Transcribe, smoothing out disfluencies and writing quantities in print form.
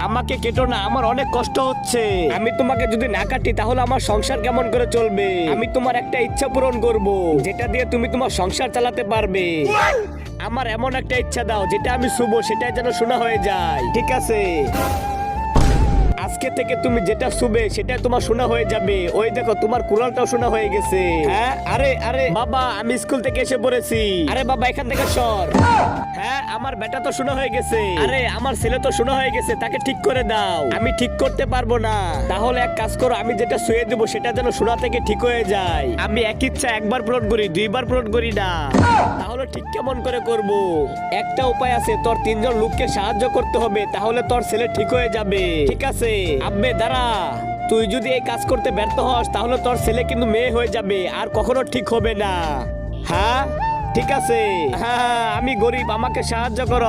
আমাকে কেটো না, আমার অনেক কষ্ট হচ্ছে। আমি তোমাকে যদি না কাটি তাহলে আমার সংসার কেমন করে চলবে? আমি তোমার একটা ইচ্ছা পূরণ করব, যেটা দিয়ে তুমি তোমার সংসার চালাতে পারবে। আমার এমন একটা ইচ্ছা দাও যেটা আমি শুভ সেটাই যেন শোনা হয়ে যায়, ঠিক আছে? আজকে থেকে তুমি যেটা শুবে সেটা তোমার শোনা হয়ে যাবে। ওই দেখো তোমার কুড়ালটাও শোনা হয়ে গেছে। হ্যাঁ, আরে আরে বাবা, আমি স্কুল থেকে এসে পড়েছি। আরে বাবা, এখান থেকে সর। হ্যাঁ, আমার বেটা তো শোনা হয়ে গেছে। আরে আমার ছেলে তো শোনা হয়ে গেছে, তাকে ঠিক করে দাও। আমি ঠিক করতে পারবো না। তাহলে এক কাজ করো, আমি যেটা শুয়ে দেবো সেটা যেন শোনা থেকে ঠিক হয়ে যায়। আমি এক ইচ্ছা একবার পূরণ করি, দুইবার পূরণ করি না। তাহলে ঠিক কেমন করে করব? একটা উপায় আছে, তোর তিনজন লোককে সাহায্য করতে হবে, তাহলে তোর ছেলে ঠিক হয়ে যাবে, ঠিক আছে? আব্বে দাঁড়া, তুই যদি এই কাজ করতে ব্যর্থ হস তাহলে তোর ছেলে কিন্তু মেয়ে হয়ে যাবে আর কখনো ঠিক হবে না। হ্যাঁ ঠিক আছে। হ্যাঁ, আমি গরিব, আমাকে সাহায্য করো।